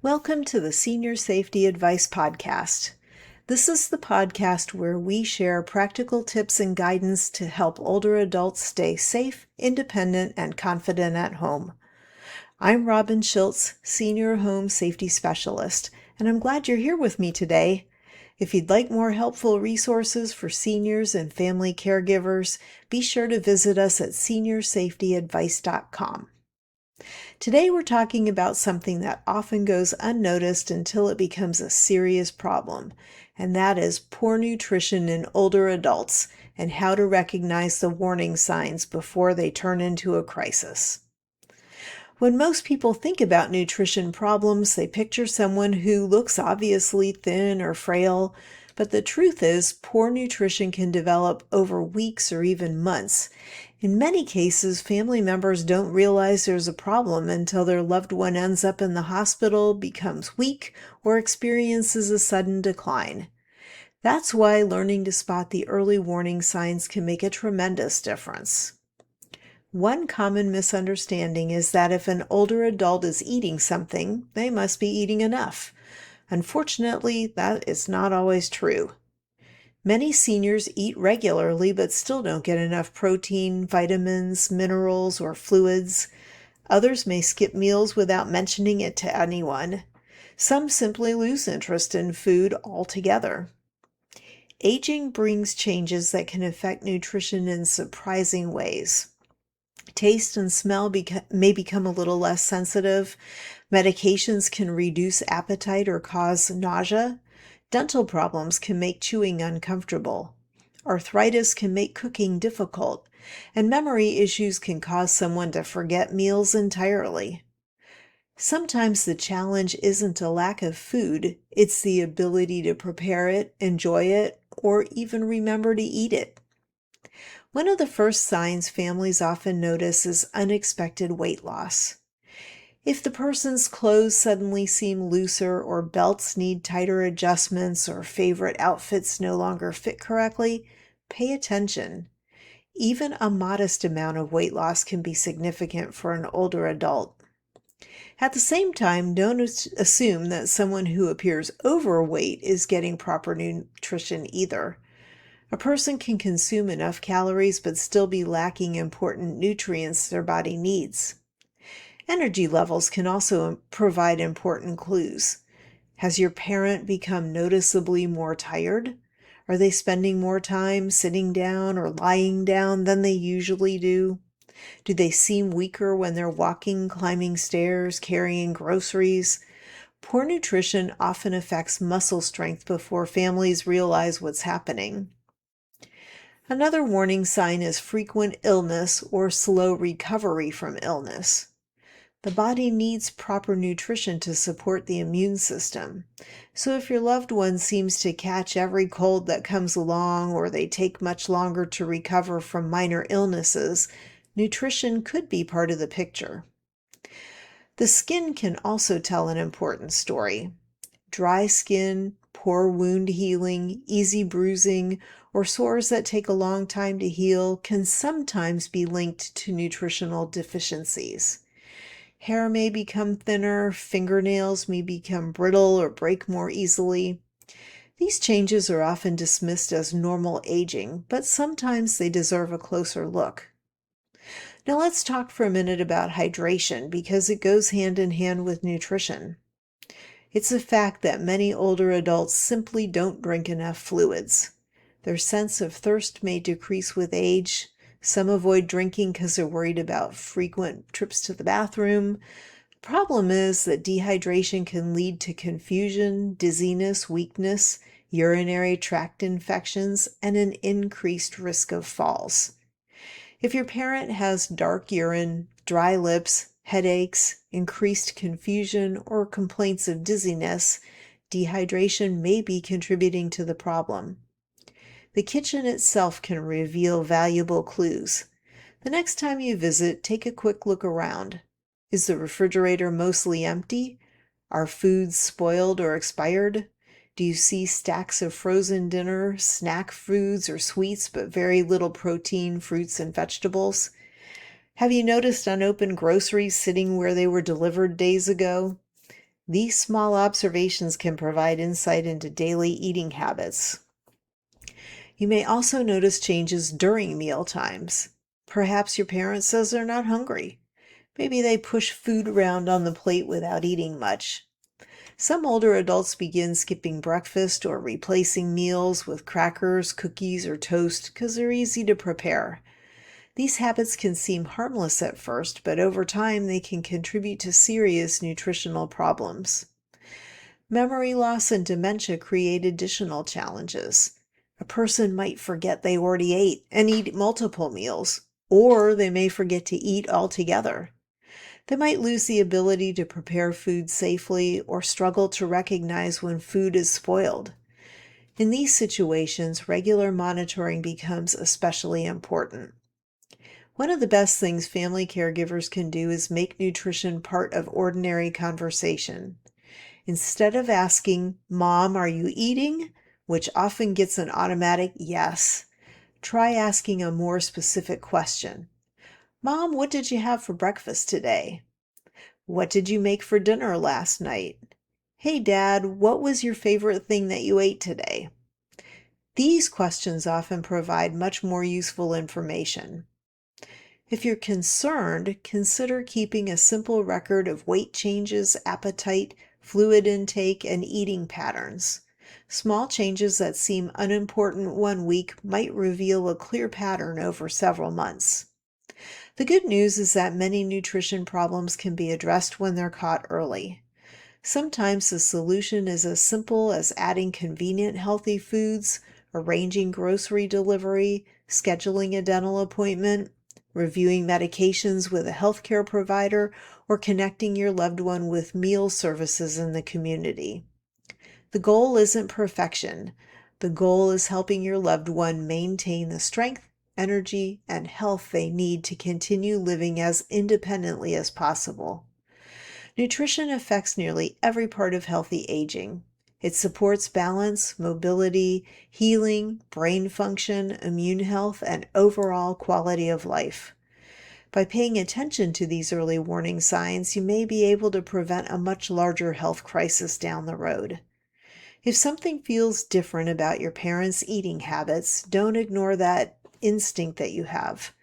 Welcome to the Senior Safety Advice Podcast. This is the podcast where we share practical tips and guidance to help older adults stay safe, independent, and confident at home. I'm Robin Schiltz, Senior Home Safety Specialist, and I'm glad you're here with me today. If you'd like more helpful resources for seniors and family caregivers, be sure to visit us at seniorsafetyadvice.com. Today we're talking about something that often goes unnoticed until it becomes a serious problem, and that is poor nutrition in older adults and how to recognize the warning signs before they turn into a crisis. When most people think about nutrition problems, they picture someone who looks obviously thin or frail, but the truth is poor nutrition can develop over weeks or even months. In many cases, family members don't realize there's a problem until their loved one ends up in the hospital, becomes weak, or experiences a sudden decline. That's why learning to spot the early warning signs can make a tremendous difference. One common misunderstanding is that if an older adult is eating something, they must be eating enough. Unfortunately, that is not always true. Many seniors eat regularly but still don't get enough protein, vitamins, minerals, or fluids. Others may skip meals without mentioning it to anyone. Some simply lose interest in food altogether. Aging brings changes that can affect nutrition in surprising ways. Taste and smell may become a little less sensitive. Medications can reduce appetite or cause nausea. Dental problems can make chewing uncomfortable. Arthritis can make cooking difficult. And memory issues can cause someone to forget meals entirely. Sometimes the challenge isn't a lack of food, it's the ability to prepare it, enjoy it, or even remember to eat it. One of the first signs families often notice is unexpected weight loss. If the person's clothes suddenly seem looser or belts need tighter adjustments or favorite outfits no longer fit correctly, pay attention. Even a modest amount of weight loss can be significant for an older adult. At the same time, don't assume that someone who appears overweight is getting proper nutrition either. A person can consume enough calories but still be lacking important nutrients their body needs. Energy levels can also provide important clues. Has your parent become noticeably more tired? Are they spending more time sitting down or lying down than they usually do? Do they seem weaker when they're walking, climbing stairs, carrying groceries? Poor nutrition often affects muscle strength before families realize what's happening. Another warning sign is frequent illness or slow recovery from illness. The body needs proper nutrition to support the immune system. So if your loved one seems to catch every cold that comes along or they take much longer to recover from minor illnesses, nutrition could be part of the picture. The skin can also tell an important story. Dry skin, poor wound healing, easy bruising, or sores that take a long time to heal can sometimes be linked to nutritional deficiencies. Hair may become thinner, fingernails may become brittle or break more easily. These changes are often dismissed as normal aging, but sometimes they deserve a closer look. Now let's talk for a minute about hydration because it goes hand in hand with nutrition. It's a fact that many older adults simply don't drink enough fluids. Their sense of thirst may decrease with age. Some avoid drinking because they're worried about frequent trips to the bathroom. The problem is that dehydration can lead to confusion, dizziness, weakness, urinary tract infections, and an increased risk of falls. If your parent has dark urine, dry lips, headaches, increased confusion, or complaints of dizziness, dehydration may be contributing to the problem. The kitchen itself can reveal valuable clues. The next time you visit, take a quick look around. Is the refrigerator mostly empty? Are foods spoiled or expired? Do you see stacks of frozen dinner, snack foods, or sweets, but very little protein, fruits, and vegetables? Have you noticed unopened groceries sitting where they were delivered days ago? These small observations can provide insight into daily eating habits. You may also notice changes during meal times. Perhaps your parent says they're not hungry. Maybe they push food around on the plate without eating much. Some older adults begin skipping breakfast or replacing meals with crackers, cookies, or toast because they're easy to prepare. These habits can seem harmless at first, but over time they can contribute to serious nutritional problems. Memory loss and dementia create additional challenges. A person might forget they already ate and eat multiple meals, or they may forget to eat altogether. They might lose the ability to prepare food safely or struggle to recognize when food is spoiled. In these situations, regular monitoring becomes especially important. One of the best things family caregivers can do is make nutrition part of ordinary conversation. Instead of asking, "Mom, are you eating?" which often gets an automatic yes, try asking a more specific question. "Mom, what did you have for breakfast today?" "What did you make for dinner last night?" "Hey, Dad, what was your favorite thing that you ate today?" These questions often provide much more useful information. If you're concerned, consider keeping a simple record of weight changes, appetite, fluid intake, and eating patterns. Small changes that seem unimportant one week might reveal a clear pattern over several months. The good news is that many nutrition problems can be addressed when they're caught early. Sometimes the solution is as simple as adding convenient healthy foods, arranging grocery delivery, scheduling a dental appointment, reviewing medications with a healthcare provider, or connecting your loved one with meal services in the community. The goal isn't perfection. The goal is helping your loved one maintain the strength, energy, and health they need to continue living as independently as possible. Nutrition affects nearly every part of healthy aging. It supports balance, mobility, healing, brain function, immune health, and overall quality of life. By paying attention to these early warning signs, you may be able to prevent a much larger health crisis down the road. If something feels different about your parents' eating habits, don't ignore that instinct that you have.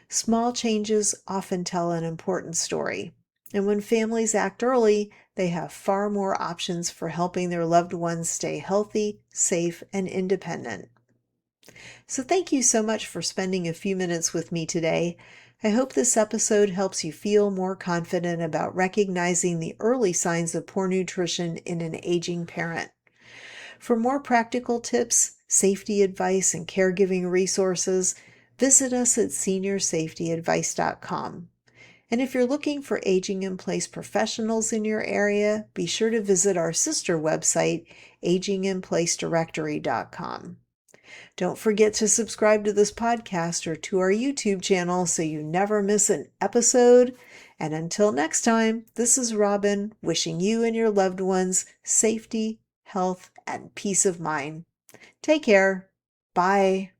Small changes often tell an important story. And when families act early, they have far more options for helping their loved ones stay healthy, safe, and independent. So thank you so much for spending a few minutes with me today. I hope this episode helps you feel more confident about recognizing the early signs of poor nutrition in an aging parent. For more practical tips, safety advice, and caregiving resources, visit us at seniorsafetyadvice.com. And if you're looking for aging-in-place professionals in your area, be sure to visit our sister website, aginginplacedirectory.com. Don't forget to subscribe to this podcast or to our YouTube channel so you never miss an episode. And until next time, this is Robin wishing you and your loved ones safety, health, and peace of mind. Take care. Bye.